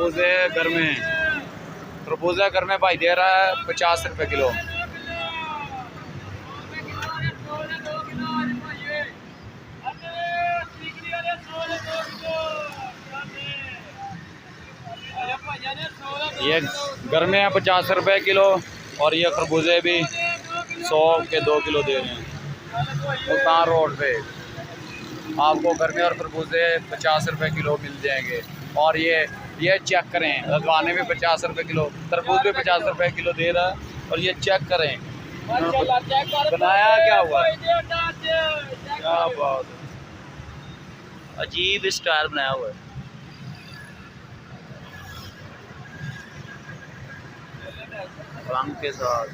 खरबूजे घर में, खरबूजा घर में भाई दे रहा है 50 रुपये किलो। ये घर में है 50 रुपये किलो, और ये खरबूजे भी 100 के 2 किलो दे रहे हैं। मुल्तान रोड पे आपको घर में और खरबूजे 50 रुपये किलो मिल जाएंगे। और ये चेक करें, लगवाने में 50 रुपये किलो, तरबूज भी 50 रुपये किलो दे रहा है। और ये चेक करें बनाया क्या हुआ है, क्या बात है, अजीब स्टाइल बनाया हुआ है। रंग के साथ